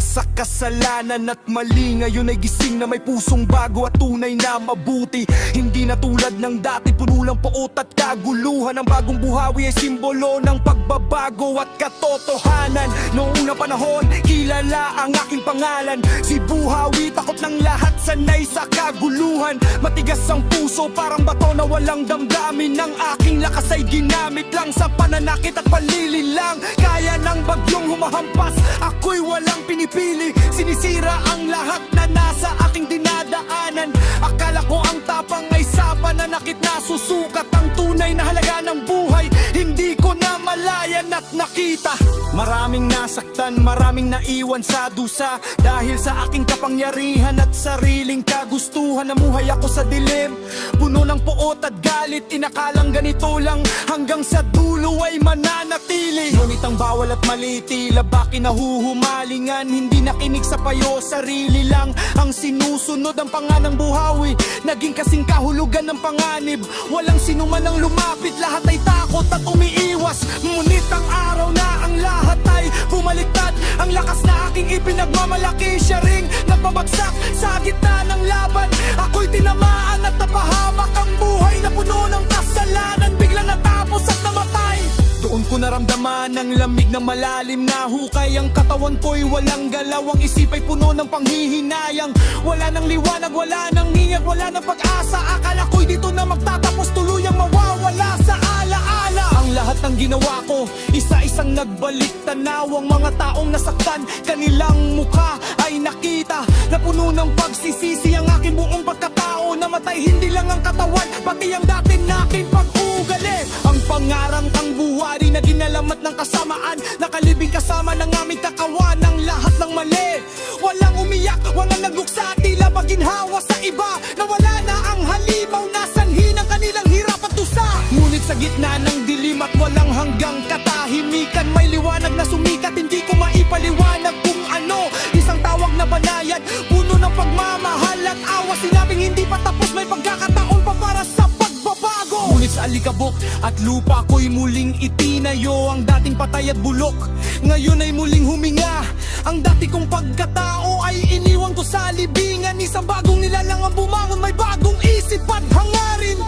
sa kasalanan at mali. Ngayon ay gising na may pusong bago at tunay na mabuti. Hindi na tulad ng dati, puno lang poot at kaguluhan. Ang bagong buhawi ay simbolo ng pagbabago at katotohanan. Noong unang panahon, kilala ang aking pangalan, si Buhawi. Takot ng lahat, sanay sa kaguluhan. Matigas ang puso, parang bato na walang damdamin. Ng aking lakas ay ginamit lang sa pananakit at panlilinlang. Kaya ng bagyong humahampas, ako'y walang pinipili. Sinisira ang lahat na nasa aking dinadaanan. Akala ko ang tapang ay sa pananakit na susukat ang tunay na halaga ng buhay. Hindi ko na malayan at nakita. Maraming nasaktan, maraming naiwan sa dusa. Dahil sa aking kapangyarihan at sariling kagustuhan, namuhay ako sa dilim, puno ng poot at galit. Inakalang ganito lang, hanggang sa dulo ay mananatili. Ngunit ang bawal at mali, tila ba kinahuhumalingan. Hindi nakinig sa payo, sarili lang ang sinusunod. Ang panganang buhawi, naging kasing kahulugan ng panganib. Walang sinuman ang lumapit, lahat ay takot at umiiwas. Ngunit ang araw na ang lahat ay bumaliktad. Ang lakas na aking ipinagmamalaki, siya ring nagpabagsak sa gitna ng laban. Ako'y tinamaan at napahamak. Ang buhay na puno ng kasalanan, bigla natapos at namatay. Doon ko naramdaman ang lamig na malalim na hukay. Ang katawan ko'y walang galaw, ang isip ay puno ng panghihinayang. Wala nang liwanag, wala nang hingag, wala nang pag-asa. Akala ko'y dito na magtatapos, tuluyang mawawala sa alaala. Ang lahat ng ginawa ko, isa-isang nagbalik tanaw. Ang mga taong nasaktan, kanilang mukha ay nakita na puno ng pagsisisi. Ang aking buong pagkatao, namatay hindi lang ang katawan, pati ang dati nakin pag-ugali. Ang pangarang kang buwari na ginalamat ng kasamaan, nakalibing kasama ng aming kakawan. Ang lahat ng mali, walang umiyak, walang nagluksa, tila maginhawa sa iba. Nawala na ang halimaw na sanhi ng kanilang hirap at tusa. Ngunit sa gitna ng dilim at walang hanggang katahimikan, may liwanag na sumikat, hindi ko maipaliwanag kung ano. Isang tawag na banayad, puno ng pagmamahal at awa. Sinabing hindi pa tapos, may pagkakataon pa para sa pagbabago. Ngunit sa alikabok at lupa ko'y muling itinayo. Ang dating patay at bulok, ngayon ay muling huminga. Ang dati kong pagkatao ay iniwan ko sa libingan. Isang bagong nilalang ang bumangon, may bagong isip at hangarin.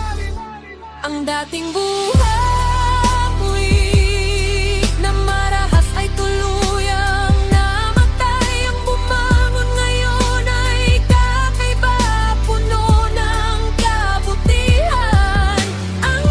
Ang dating buhay na marahas ay tuluyang namatay. Ang bumangon ngayon ay kakaiba, puno ng kabutihan. Ang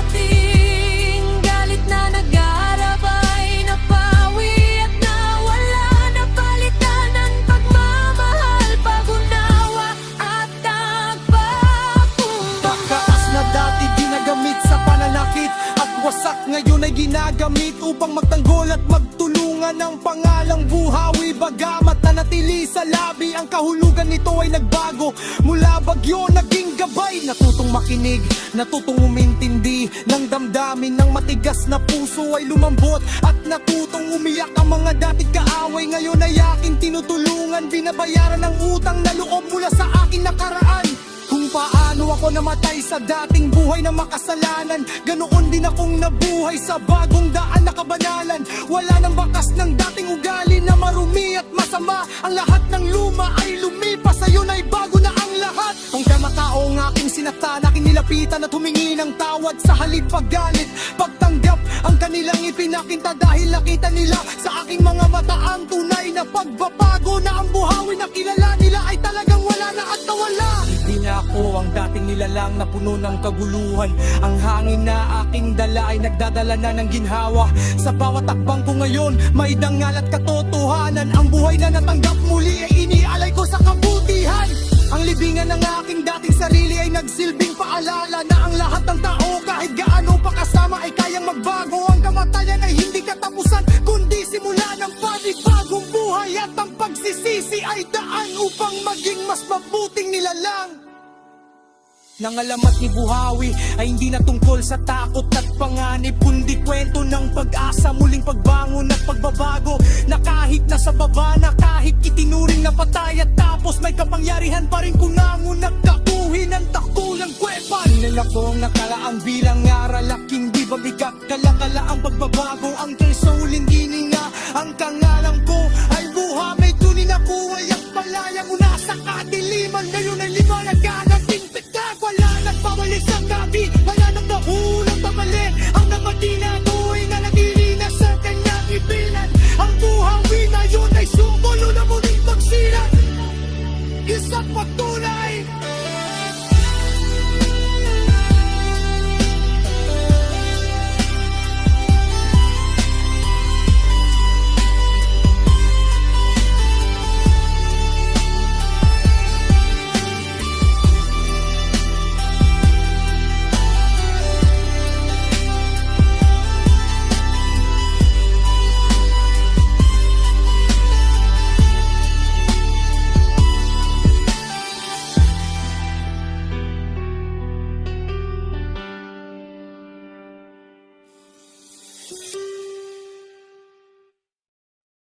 dating galit na nag-aarap ay napawi at nawala. Napalitan ng pagmamahal, pag-unawa at nagpapuno. Pagkaas na dati ginagamit sa pananakit at wasak, ngayon ay ginagamit upang magtanggol at magtulungan. Ang pangalang buhawi, bagamat nanatili sa labi, ang kahulugan nito ay nagbago. Mula bagyo naging gabay, natutong makinig, natutong umintindi ng damdamin. Ng matigas na puso ay lumambot at natutong umiyak. Ang mga dating kaaway ngayon ay aking tinutulungan. Binabayaran ang utang na loob mula sa aking nakaraan. Kung paano ako namatay sa dating buhay na makasalanan, ganoon din akong nabuhay sa bagong daan na kabanalan. Wala nang bakas ng dating ugali na marumi at masama. Ang lahat ng luma ay lumipas, ayun ay bago na ang lahat. Ang kamataong aking sinaktan, aking nilapitan at humingi ng tawad. Sa halip paggalit, pagtanggap ang kanilang ipinakinta. Dahil nakita nila sa aking mga mata ang tunay na pagbabago. Na ang buhawi na kilala nila ay talagang wala na at nawala. Hindi na ako ang dating nilalang na puno ng kaguluhan. Ang hangin na aking dala ay nagdadala na ng ginhawa. Sa bawat takbang ko ngayon, may dangal at katotohanan. Ang buhay na natanggap muli ay inialay ko sa kabutihan. Ang libingan ng aking dating sarili ay nagsilbing paalala na ang lahat ng tao, kahit gaano pa kasama, ay kayang magbago. Ang kamatayan ay hindi katapusan, kundi simula ng panibagong buhay. At ang pagsisisi ay daan upang maging mas mabuting nilalang. Nangalamat ni Buhawi ay hindi na tungkol sa takot at panganib, kundi kwento ng pag-asa, muling pagbangon at pagbabago. Na kahit nasa baba na, kahit itinuring na patay at tapos, may kapangyarihan pa rin kung nangon nagtakuhin ang takulang kwepan. Nila kong nakalaang bilang aral, aking di ba bigat, kala-kala ang pagbabago